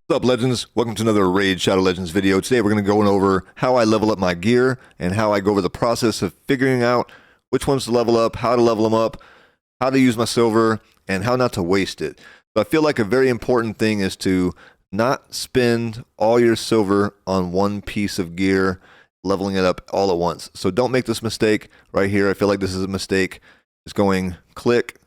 What's up, Legends? Welcome to another Raid Shadow Legends video. Today we're going to go over how I level up my gear and how I go over the process of figuring out which ones to level up, how to level them up, how to use my silver, and how not to waste it. So I feel like a very important thing is to not spend all your silver on one piece of gear, leveling it up all at once. So don't make this mistake right here. I feel like this is a mistake. Just going click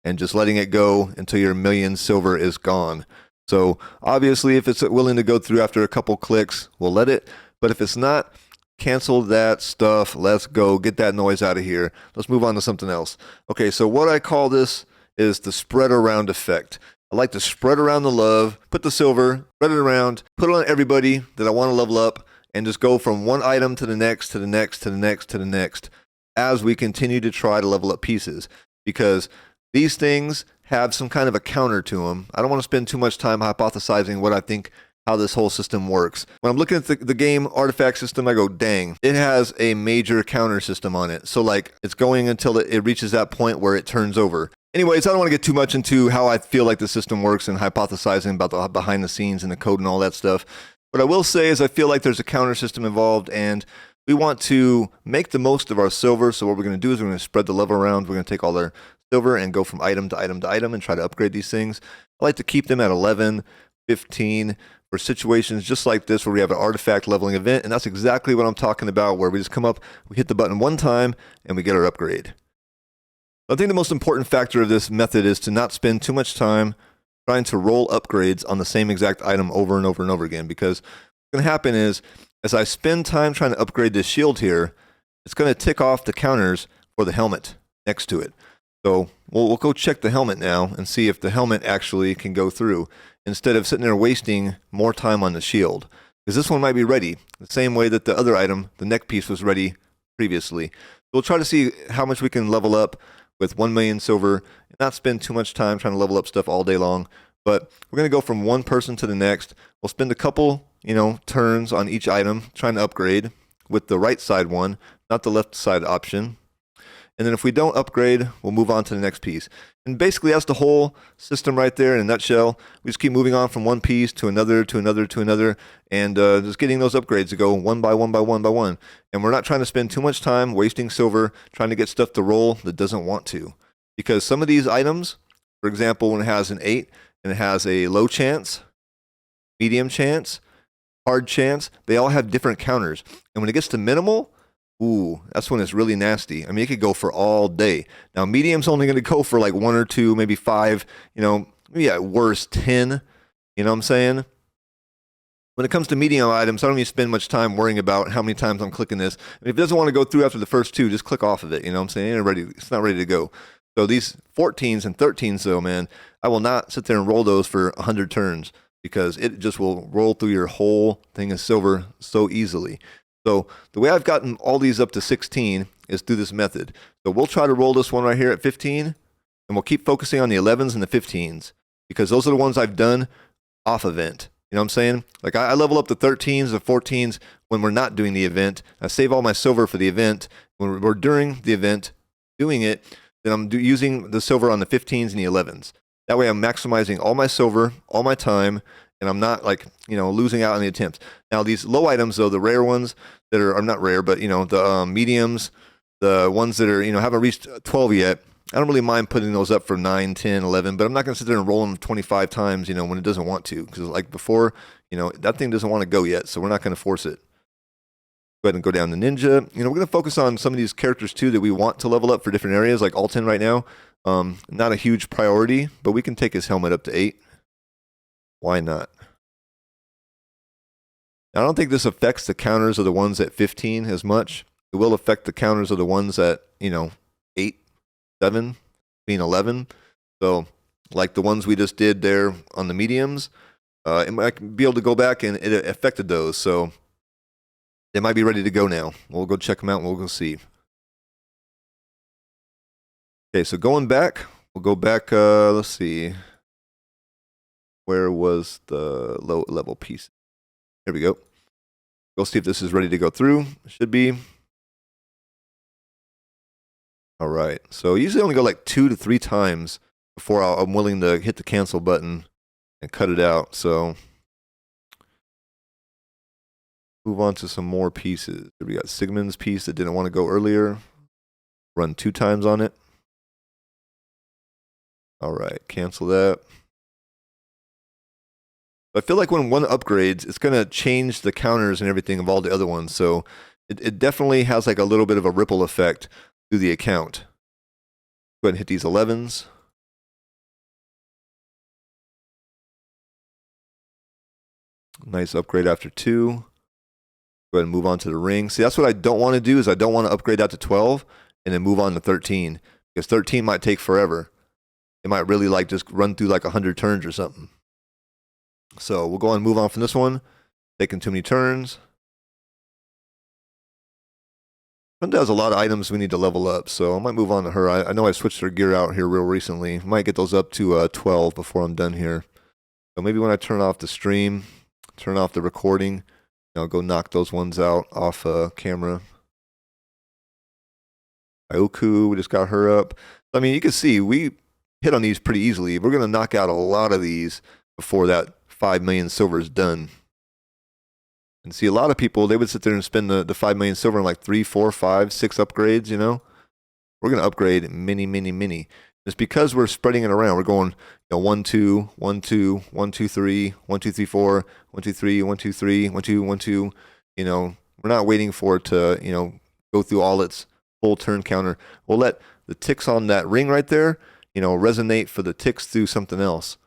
and just letting it go until your million silver is gone. So obviously, if it's willing to go through after a couple clicks, we'll let it. But if it's not, cancel that stuff. Let's go. Get that noise out of here. Let's move on to something else. Okay, so what I call this is the spread around effect. I like to spread around the love, put the silver, spread it around, put it on everybody that I want to level up, and just go from one item to the next, to the next, to the next, to the next, as we continue to try to level up pieces. Because these things have some kind of a counter to them. I don't want to spend too much time hypothesizing what I think how this whole system works. When I'm looking at the game artifact system, I go, dang, it has a major counter system on it. So like it's going until it reaches that point where it turns over. Anyways, I don't want to get too much into how I feel like the system works and hypothesizing about the behind the scenes and the code and all that stuff. What I will say is I feel like there's a counter system involved, and we want to make the most of our silver. So what we're going to do is we're going to spread the level around. We're going to take all our silver and go from item to item to item and try to upgrade these things. I like to keep them at 11, 15 for situations just like this where we have an artifact leveling event, and that's exactly what I'm talking about, where we just come up, we hit the button one time, and we get our upgrade. I think the most important factor of this method is to not spend too much time trying to roll upgrades on the same exact item over and over and over again, because what's going to happen is as I spend time trying to upgrade this shield here, it's going to tick off the counters for the helmet next to it. So we'll go check the helmet now and see if the helmet actually can go through instead of sitting there wasting more time on the shield. Because this one might be ready, the same way that the other item, the neck piece, was ready previously. We'll try to see how much we can level up with 1 million silver and not spend too much time trying to level up stuff all day long. But we're going to go from one person to the next. We'll spend a couple, turns on each item trying to upgrade with the right side one, not the left side option. And then if we don't upgrade, we'll move on to the next piece. And basically that's the whole system right there in a nutshell. We just keep moving on from one piece to another, to another, to another, and just getting those upgrades to go one by one by one by one. And we're not trying to spend too much time wasting silver trying to get stuff to roll that doesn't want to. Because some of these items, for example, when it has an 8 and it has a low chance, medium chance, hard chance, they all have different counters. And when it gets to minimal, ooh, that's when it's really nasty. I mean, it could go for all day. Now, medium's only going to go for like 1 or 2, maybe 5, maybe at worst 10. You know what I'm saying? When it comes to medium items, I don't even spend much time worrying about how many times I'm clicking this. And if it doesn't want to go through after the first 2, just click off of it. You know what I'm saying? It's not ready to go. So these 14s and 13s, though, man, I will not sit there and roll those for 100 turns because it just will roll through your whole thing of silver so easily. So the way I've gotten all these up to 16 is through this method. So we'll try to roll this one right here at 15, and we'll keep focusing on the 11s and the 15s because those are the ones I've done off event. You know what I'm saying? Like I level up the 13s, the 14s when we're not doing the event. I save all my silver for the event. When we're during the event doing it, then I'm using the silver on the 15s and the 11s. That way I'm maximizing all my silver, all my time, and I'm not like, losing out on the attempts. Now these low items though, the rare ones that are not rare, but the mediums, the ones that are, haven't reached 12 yet, I don't really mind putting those up for 9, 10, 11, but I'm not going to sit there and roll them 25 times, when it doesn't want to. Because like before, that thing doesn't want to go yet, so we're not going to force it. Go ahead and go down to Ninja. We're going to focus on some of these characters too that we want to level up for different areas, like Alton right now. Not a huge priority, but we can take his helmet up to 8. Why not? Now, I don't think this affects the counters of the ones at 15 as much. It will affect the counters of the ones at, 8, 7, 11. So, like the ones we just did there on the mediums, it might be able to go back and it affected those. So, they might be ready to go now. We'll go check them out and we'll go see. Okay, so going back, we'll go back, let's see. Where was the low level piece? Here we go. We'll see if this is ready to go through. It should be. All right. So usually only go like 2 to 3 times before I'm willing to hit the cancel button and cut it out. So Move on to some more pieces. We got Sigmund's piece that didn't want to go earlier. Run 2 times on it. All right, cancel that. I feel like when one upgrades, it's going to change the counters and everything of all the other ones. So it definitely has like a little bit of a ripple effect through the account. Go ahead and hit these 11s. Nice upgrade after 2. Go ahead and move on to the ring. See, that's what I don't want to do is I don't want to upgrade that to 12 and then move on to 13. Because 13 might take forever. It might really like just run through like 100 turns or something. So we'll go on and move on from this one. Taking too many turns. Brenda has a lot of items we need to level up, so I might move on to her. I know I switched her gear out here real recently. Might get those up to 12 before I'm done here. So maybe when I turn off the stream, turn off the recording, I'll go knock those ones out off camera. Ioku, we just got her up. I mean, you can see we hit on these pretty easily. We're going to knock out a lot of these before that 5 million silver is done. And see, a lot of people, they would sit there and spend the 5 million silver on like 3, 4, 5, 6 upgrades, you know? We're going to upgrade many. It's because we're spreading it around. We're going, 1, 2, 1, 2, 1, 2, 3, 1, 2, 3, 4, 1, 2, 3, 1, 2, 3, 1, 2, 1, 2. We're not waiting for it to, go through all its full turn counter. We'll let the ticks on that ring right there, resonate for the ticks through something else.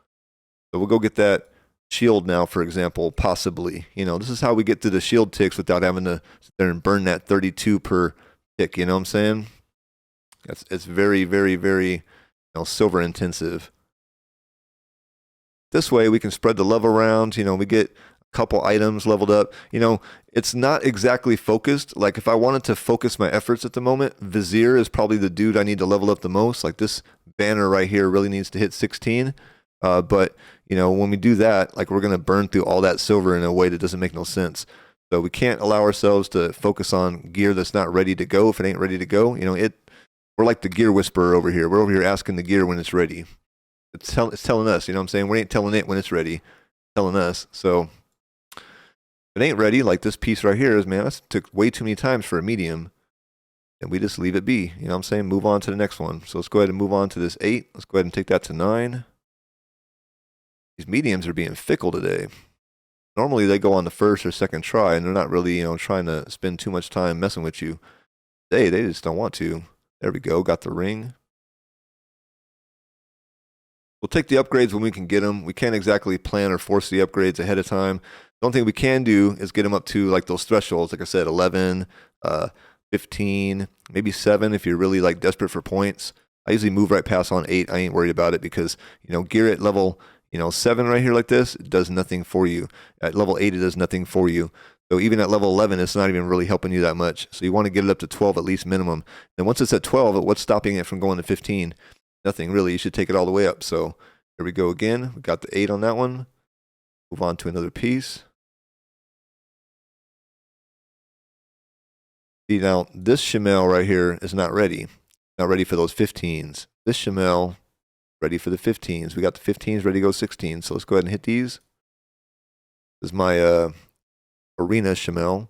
So we'll go get that shield now, for example, possibly. This is how we get to the shield ticks without having to sit there and burn that 32 per tick, you know what I'm saying? It's very, very, silver intensive. This way we can spread the love around, we get a couple items leveled up. It's not exactly focused. Like if I wanted to focus my efforts at the moment, Vizier is probably the dude I need to level up the most. Like this banner right here really needs to hit 16. But when we do that, like we're going to burn through all that silver in a way that doesn't make no sense. So we can't allow ourselves to focus on gear that's not ready to go. If it ain't ready to go, we're like the gear whisperer over here. We're over here asking the gear when it's ready. It's telling us, you know what I'm saying? We ain't telling it when it's ready. It's telling us. So if it ain't ready, like this piece right here is, man, that took way too many times for a medium. And we just leave it be. You know what I'm saying? Move on to the next one. So let's go ahead and move on to this 8. Let's go ahead and take that to 9. These mediums are being fickle today. Normally they go on the first or second try, and they're not really, trying to spend too much time messing with you. Today, they just don't want to. There we go. Got the ring. We'll take the upgrades when we can get them. We can't exactly plan or force the upgrades ahead of time. The only thing we can do is get them up to like those thresholds. Like I said, 11, 15, maybe 7 if you're really like desperate for points. I usually move right past on 8. I ain't worried about it because, gear at level 7 right here like this, it does nothing for you. At level 8, it does nothing for you. So even at level 11, it's not even really helping you that much. So you want to get it up to 12 at least minimum. And once it's at 12, what's stopping it from going to 15? Nothing really. You should take it all the way up. So here we go again. We got the 8 on that one. Move on to another piece. See, now this Shamel right here is not ready. Not ready for those 15s. This Shamel ready for the 15s. We got the 15s ready to go 16. So let's go ahead and hit these. This is my Arena Shamel.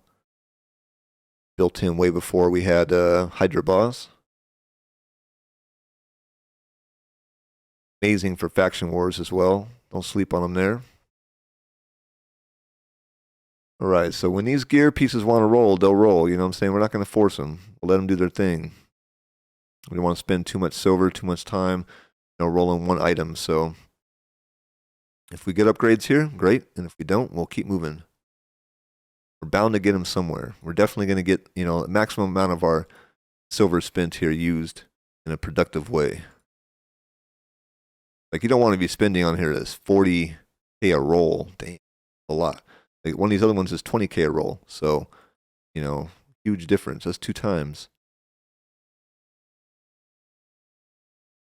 Built him way before we had Hydra Boss. Amazing for faction wars as well. Don't sleep on them there. All right, so when these gear pieces want to roll, they'll roll. You know what I'm saying? We're not going to force them. We'll let them do their thing. We don't want to spend too much silver, too much time, rolling one item. So if we get upgrades here, great. And if we don't, we'll keep moving. We're bound to get them somewhere. We're definitely going to get, the maximum amount of our silver spent here used in a productive way. Like, you don't want to be spending on here this 40K a roll. Damn, a lot. Like, one of these other ones is 20K a roll. So, huge difference. That's 2 times.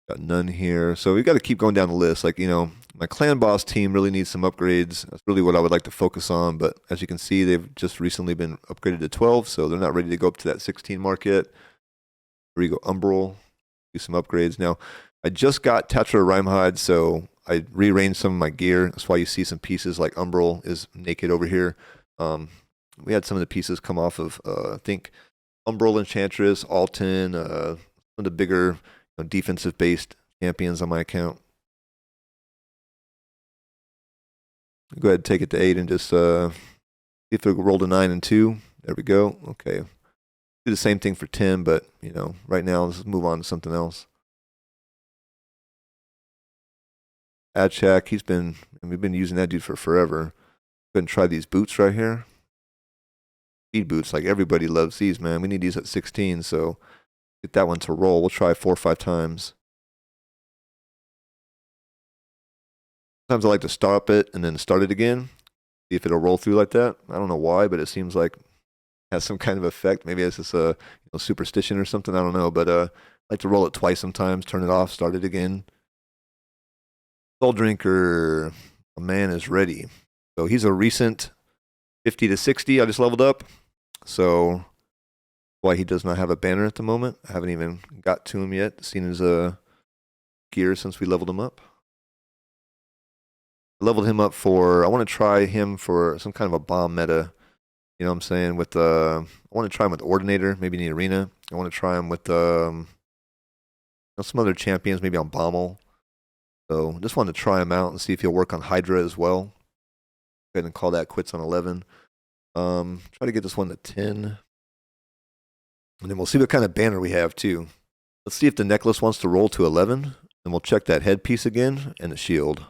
Got none here. So we've got to keep going down the list. Like, my clan boss team really needs some upgrades. That's really what I would like to focus on. But as you can see, they've just recently been upgraded to 12. So they're not ready to go up to that 16 mark yet. Here we go, Umbral. Do some upgrades. Now, I just got Tetra Rhymehide, so I rearranged some of my gear. That's why you see some pieces like Umbral is naked over here. We had some of the pieces come off of, I think, Umbral Enchantress, Alton, some of the bigger defensive-based champions on my account. Go ahead and take it to 8 and just see if it rolled a 9 and 2. There we go. Okay. Do the same thing for 10, but, right now, let's move on to something else. Adchak, we've been using that dude for forever. Go ahead and try these boots right here. Speed boots, like everybody loves these, man. We need these at 16, so get that one to roll. We'll try 4 or 5 times. Sometimes I like to stop it and then start it again. See if it'll roll through like that. I don't know why, but it seems like it has some kind of effect. Maybe it's just a superstition or something. I don't know, but I like to roll it twice sometimes, turn it off, start it again. Soul Drinker, a man is ready. So he's a recent 50 to 60. I just leveled up. So why he does not have a banner at the moment. I haven't even got to him yet, seen his gear since we leveled him up. I leveled him up for, I want to try him for some kind of a bomb meta. You know what I'm saying? With I want to try him with Ordinator, maybe in the arena. I want to try him with some other champions, maybe on Bommel. So just wanted to try him out and see if he'll work on Hydra as well. Go ahead and call that quits on 11. Try to get this one to 10. And then we'll see what kind of banner we have too. Let's see if the necklace wants to roll to 11. And we'll check that headpiece again and the shield.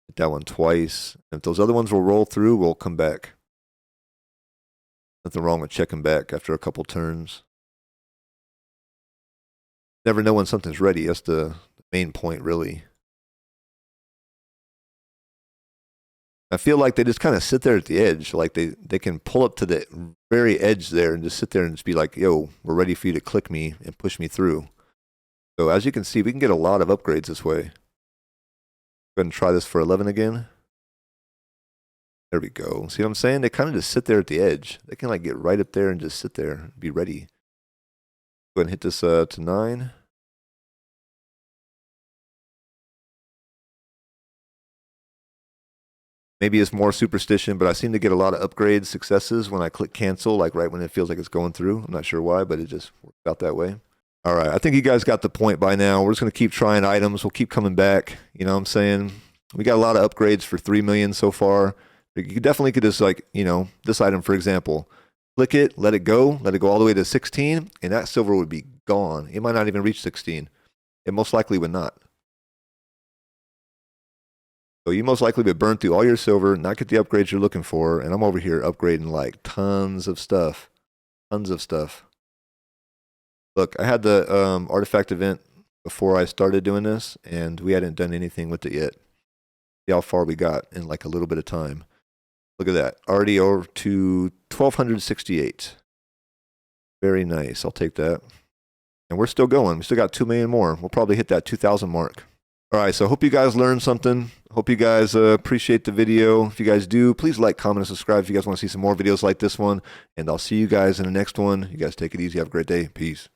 Hit that one twice. And if those other ones will roll through, we'll come back. Nothing wrong with checking back after a couple turns. Never know when something's ready. That's the main point, really. I feel like they just kind of sit there at the edge. Like they can pull up to the very edge there and just sit there and just be like, yo, we're ready for you to click me and push me through. So as you can see, we can get a lot of upgrades this way. Go ahead and try this for 11 again. There we go. See what I'm saying? They kind of just sit there at the edge. They can like get right up there and just sit there and be ready. Go ahead and hit this to 9. Maybe it's more superstition, but I seem to get a lot of upgrade successes when I click cancel, like right when it feels like it's going through. I'm not sure why, but it just works out that way. All right, I think you guys got the point by now. We're just going to keep trying items. We'll keep coming back. You know what I'm saying? We got a lot of upgrades for 3 million so far. You definitely could just like, this item, for example, click it, let it go all the way to 16, and that silver would be gone. It might not even reach 16. It most likely would not. So you most likely would burn through all your silver, not get the upgrades you're looking for, and I'm over here upgrading like tons of stuff. Tons of stuff. Look, I had the artifact event before I started doing this, and we hadn't done anything with it yet. See how far we got in like a little bit of time. Look at that. Already over to 1,268. Very nice. I'll take that. And we're still going. We still got 2 million more. We'll probably hit that 2,000 mark. All right, so I hope you guys learned something. Hope you guys appreciate the video. If you guys do, please like, comment, and subscribe if you guys want to see some more videos like this one. And I'll see you guys in the next one. You guys take it easy. Have a great day. Peace.